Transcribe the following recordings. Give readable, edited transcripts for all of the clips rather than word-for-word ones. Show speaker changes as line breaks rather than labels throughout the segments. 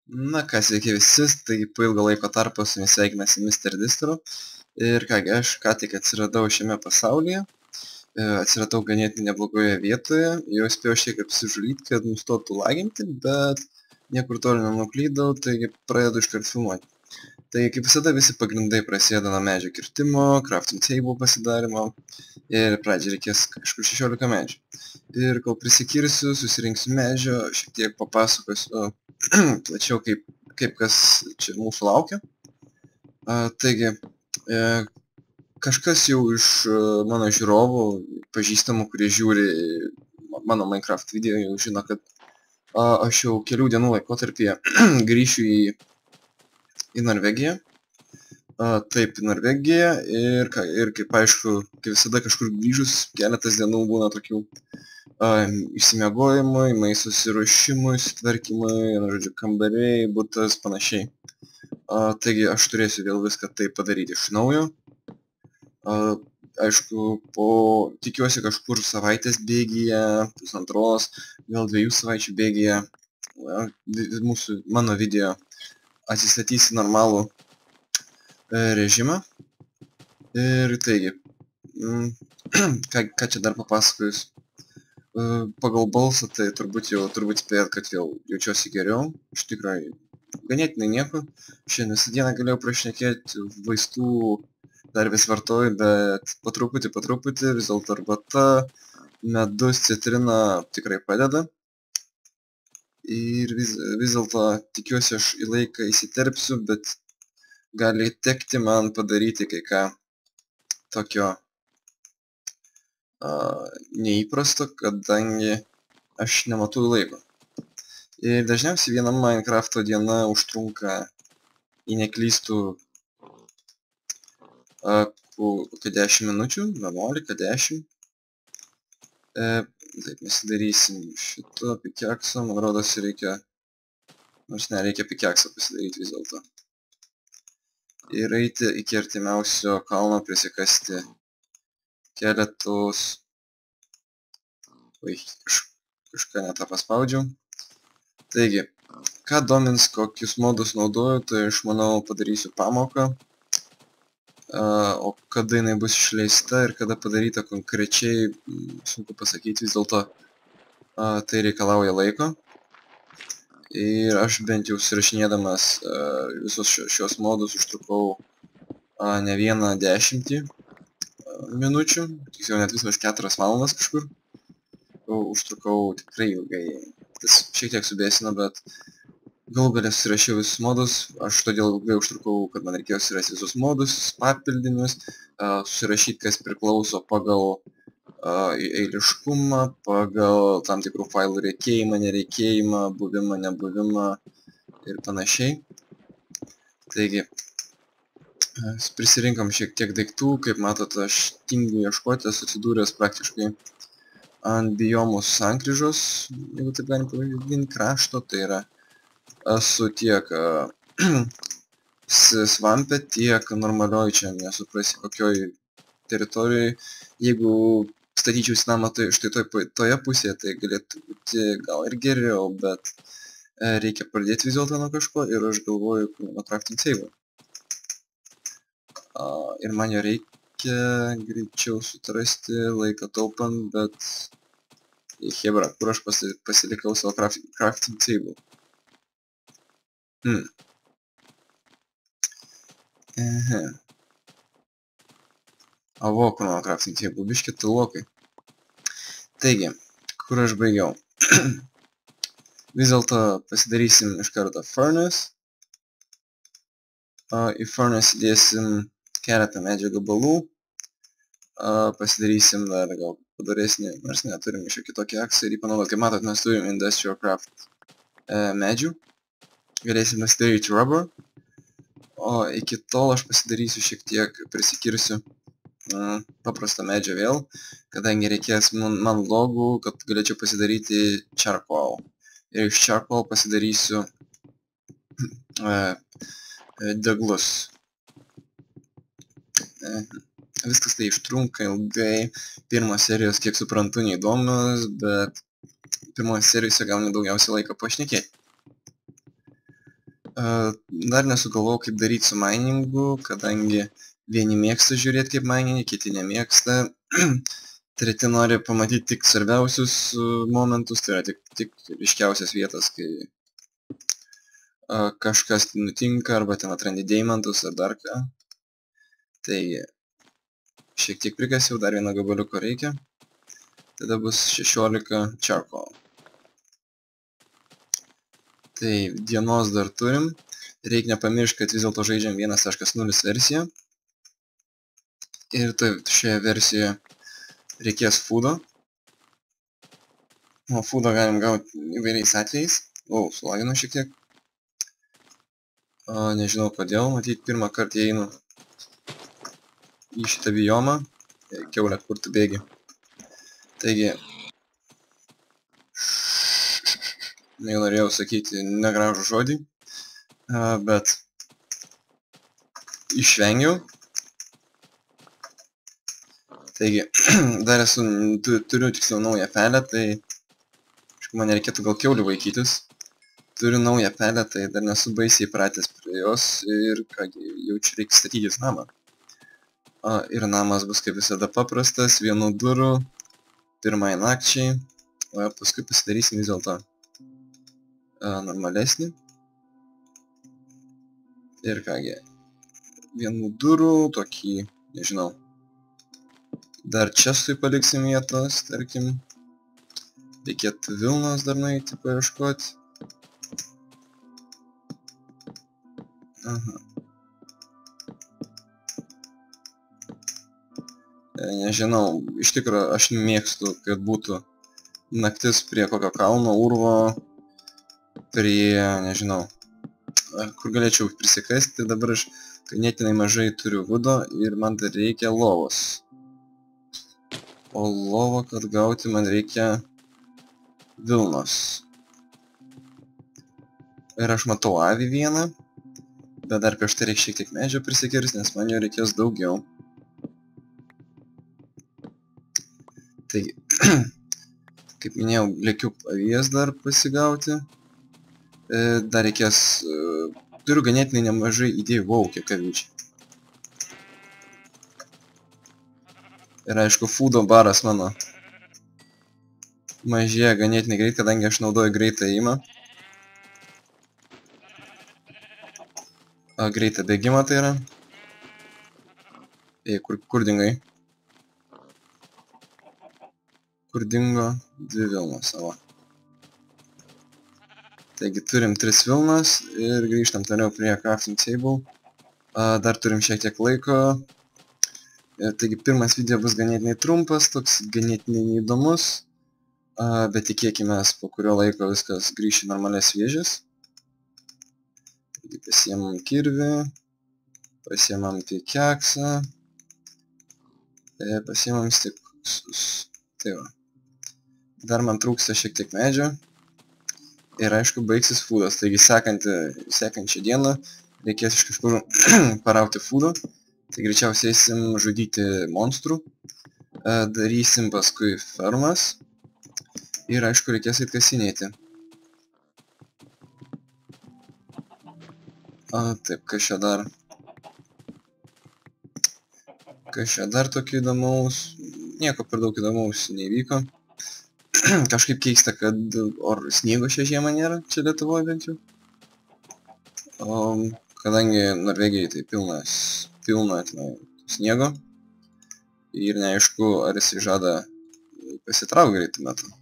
Na ką, sveiki visi, taigi po ilgo laiko tarpo su jumis sveikinasi Mr. Distro. Ir kągi, aš ką tik atsiradau šiame pasaulyje, atsiradau ganėtinai neblogoje vietoje, jau spėjau šiek tiek apsižudyti, kad nustotų laginti, bet niekur toli nenuklydau, taigi pradedu iškart filmuoti. Tai kaip visada visi pagrindai prasideda nuo medžio kirtimo, crafting table pasidarimo ir pradžiai reikės kažkur 16 medžių. Ir kol prisikirsiu, susirinksiu medžio, šiek tiek papasakosiu plačiau kaip kas čia mūsų laukia. Taigi, kažkas jau iš mano žiūrovų, pažįstamų, kurie žiūri mano Minecraft video, jau žino, kad aš jau kelių dienų laikotarpyje grįšiu į Norvegiją. Taip, į Norvegiją ir kaip aišku, kaip visada kažkur grįžus, keletas dienų būna tokių išsimiegojimui, maisto susiruošimui, sutvarkymui, žodžiu, kambariai, butas, panašiai. Taigi aš turėsiu vėl viską taip padaryti iš naujo. Aišku, tikiuosi kažkur savaitės bėgyje, pusantros, gal 2 savaičių bėgyje mano video atsistatys į normalų režimą. Ir taigi, ką čia dar papasakojus. Pagal balsą, tai turbūt spėjat, kad vėl jaučiuosi geriau. Iš tikrųjų, ganėtinai nieko. Šiandien visą dieną galėjau prašnekėti, vaistų dar vis vartoju, bet po truputį, vis dėlto arbata, medus, citrina tikrai padeda. Ir vis dėlto tikiuosi aš į laiką įsiterpsiu, bet gali tekti man padaryti kai ką tokio neįprasto, kadangi aš nematau laiko. Ir dažniausiai viena Minecrafto diena užtrunka, jei neklystų, kokią 10 minučių, 11, 10. Taip, mes darysim šito pikekso, man rodos reikia, nors nereikia pikekso pasidaryti vis dėlto. Ir eiti iki artimiausio kalno prisikasti keletos... Oi, kažką netą paspaudžiau. Taigi, ką domins, kokius modus naudoju, tai aš manau padarysiu pamoką. O kada jinai bus išleista ir kada padaryta konkrečiai, sunku pasakyti, vis dėlto tai reikalauja laiko. Ir aš bent jau surašinėdamas visus šios modus užtrukau ne vieną 10 minučių, tiksliau net visas 4 valandas kažkur. Užtrukau tikrai ilgai, tas šiek tiek subėsino, bet galų galę susirašiau visus modus, aš todėl ilgai užtrukau, kad man reikėjo susirasti visus modus, papildinius, susirašyti, kas priklauso pagal eiliškumą, pagal tam tikrų failų reikėjimą, nereikėjimą, buvimą, nebuvimą ir panašiai. Taigi, prisirinkom šiek tiek daiktų, kaip matote, aš tingiu ieškoti, esu atsidūręs praktiškai ant biomų sankryžos, jeigu taip galim pavadinti, krašto, tai yra esu tiek svampe, tiek normalioj, čia nesuprasi kokioj teritorijai. Jeigu statyčiausi namą štai toje pusėje, tai galėtų būti gal ir geriau, bet reikia pradėti vis dėlto nuo kažko ir aš galvoju nuo crafting table. Ir man jo reikia greičiau sutrasti, laiką taupant, bet hebra, kur aš pasilikau savo crafting table. Avo, kur mano crafting table, biški talokai. Taigi, kur aš baigiau? Vis dėlto pasidarysim iš karto furnace. Į furnace įdėsim keletą medžio gabalų. Pasidarysim dar gal padaresnį, nors neturim iš kitokį aksą ir jį panaudoti. Kaip matot, mes turim industrial craft medžių. Galėsim pasidaryti rubber. O iki tol aš pasidarysiu šiek tiek, prisikirsiu paprastą medžią vėl, kadangi reikės man logų, kad galėčiau pasidaryti charcoal. Ir iš charcoal pasidarysiu deglus. Viskas tai užtrunka ilgai. Pirmos serijos, kiek suprantu, neįdomios, bet pirmos serijose gauni daugiausiai laiko pašnekėti. Dar nesugalvojau, kaip daryti su miningu, kadangi vieni mėgsta žiūrėti kaip miningi, kiti nemėgsta. Treti nori pamatyti tik svarbiausius momentus, tai yra tik ryškiausias vietas, kai kažkas nutinka, arba ten atrandi deimantus ar dar ką. Tai šiek tiek prikasiau, dar vieną gabaliuko reikia. Tada bus 16 charcoal. Tai dienos dar turim. Reikia nepamiršti, kad vis dėlto žaidžiam 1.0 versiją. Ir šioje versijoje reikės foodo. O foodo galim gauti įvairiais atvejais. Sulaginu šiek tiek. Nežinau kodėl, matyt, pirmą kartą einu į šitą biomą. Kiaulė, kur tu bėgi. Taigi, jau norėjau sakyti negražų žodį, bet išvengiau. Taigi, dar turiu tiksliau naują pelę, tai man reikėtų gal kiaulių vaikytis. Turiu naują pelę, tai dar nesu baisiai pratęs prie jos ir kągi, jaučiu reikia statytis namą. Ir namas bus kaip visada paprastas, vienų durų, pirmai nakčiai, o paskui pasidarysim vis dėlto normalesnį. Ir kągi, vienų durų, tokį, nežinau, dar čestui paliksim vietos, tarkim, reikėtų Vilnos dar nueiti paieškoti. Aha. Nežinau, iš tikrųjų aš mėgstu, kad būtų naktis prie kokio kalno, urvo, prie, nežinau, kur galėčiau prisikasti. Dabar aš ganėtinai mažai turiu vudo ir man dar reikia lovos. O lovą, kad gauti, man reikia Vilnos. Ir aš matau avį vieną, bet dar prieš tai reikia šiek tiek medžio prisikirsti, nes man jo reikės daugiau. Taigi, kaip minėjau, lėkiu avies dar pasigauti. Dar reikės, turiu ganėtinai nemažai idėjų, kiek avių čia. Ir aišku, foodo baras mano mažėja ganėtinai greit, kadangi aš naudoju greitą ėjimą. Greitą bėgimą tai yra. Kur dingai? Kur dingo 2 Vilnos savo. Taigi turim 3 Vilnas ir grįžtam toliau prie crafting table. Dar turim šiek tiek laiko. Taigi pirmas video bus ganėtinai trumpas, toks ganėtinai neįdomus. Bet tikėkimės, po kurio laiko viskas grįš į normalias vėžes. Taigi pasiemam kirvį, pasiemam pikeksą, pasiemam stiklus. Tai va. Dar man trūksta šiek tiek medžio. Ir aišku, baigsis foodas. Taigi sekančią dieną reikės iš kažkur parauti foodo. Tai greičiausiai eisim žudyti monstrų. Darysim paskui fermas. Ir aišku, reikės atkasinėti. Taip, kas čia dar? Kas čia dar tokio įdomaus? Nieko per daug įdomaus neįvyko. Kažkaip keista, kad sniego šią žiemą nėra, čia Lietuvoje bent jau. Kadangi Norvegijai tai pilna sniego. Ir neaišku, ar jis žada pasitraukti greitų metų.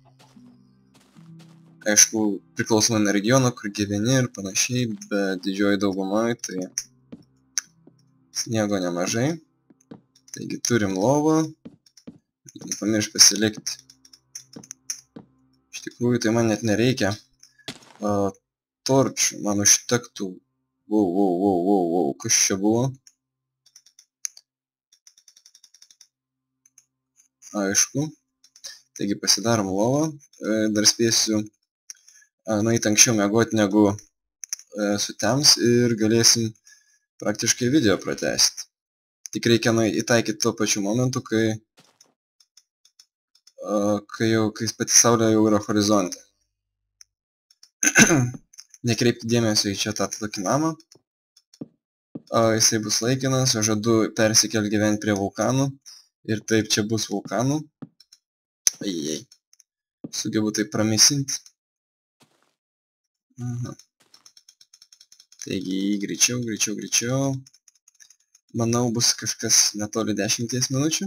Aišku, priklausomai nuo regiono, kur gyveni ir panašiai, bet didžioji daugumoje tai sniego nemažai. Taigi turim lovą. Nepamiršk pasilikti. Iš tikrųjų, tai man net nereikia torčių, man užtektų. Kas čia buvo? Aišku. Taigi pasidarom lovą. Dar spėsiu nueiti anksčiau miegoti negu sutems ir galėsim praktiškai video pratęsti. Tik reikia įtaikyti tuo pačiu momentu, kai pati saulė jau yra horizonte. nekreipti dėmesio į čia tą tokį namą. Jisai bus laikinas, aš žadu persikelti gyventi prie vulkanų. Ir taip čia bus vulkanų. Ai. Sugebu tai pramisinti. Aha. Taigi, greičiau. Manau, bus kažkas netoli 10 minučių.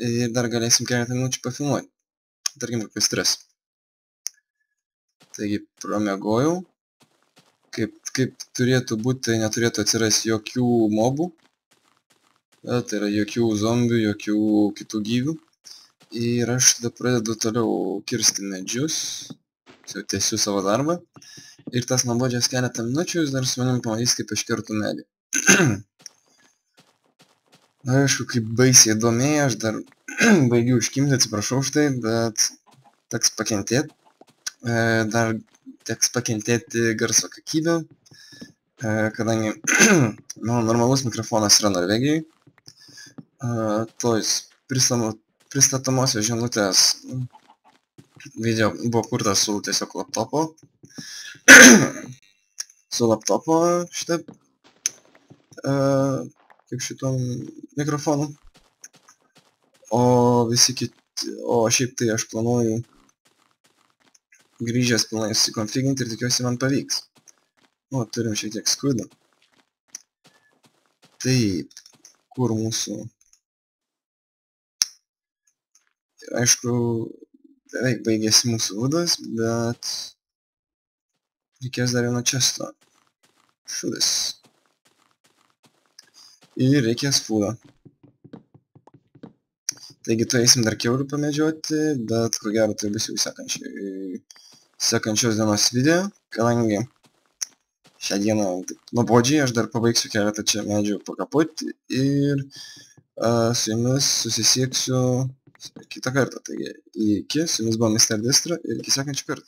Ir dar galėsim keletą minučių pafilmuoti. Tarkim, kokius 3. Taigi, pramiegojau. Kaip turėtų būti, tai neturėtų atsirasti jokių mobų. Tai yra jokių zombių, jokių kitų gyvių. Ir aš tada pradedu toliau kirsti medžius. Tęsiu savo darbą. Ir tas nuobodžias keletą minučių jūs dar su manim pamatys, kaip aš kertu medį. Aišku, kaip baisiai įdomiai, aš dar baigiu užkimti, atsiprašau už tai, bet teks pakentėti. Dar teks pakentėti garso kokybę, kadangi normalus mikrofonas yra Norvegijai. Tos pristatomosios žinutės video buvo kurtas su tiesiog laptopo. Su laptopo šitą kaip šitom mikrofonu. O šiaip tai aš planuoju grįžęs pilnai susikonfiginti ir tikiuosi man pavyks. Turim šiek tiek skudą. Taip, kur mūsų... Aišku, beveik baigėsi mūsų vudas, bet reikės dar vieno često. Šūdas. Ir reikės fūdo. Taigi, tu eisim dar kiaurių pamedžioti, bet ko gero tai bus jau sekančios dienos video, kadangi šią dieną nuobodžiai aš dar pabaigsiu keletą čia medžių pakapoti ir su jumis susisieksiu kitą kartą. Taigi, su jumis buvo Mr. Distra ir iki sekančių kartų.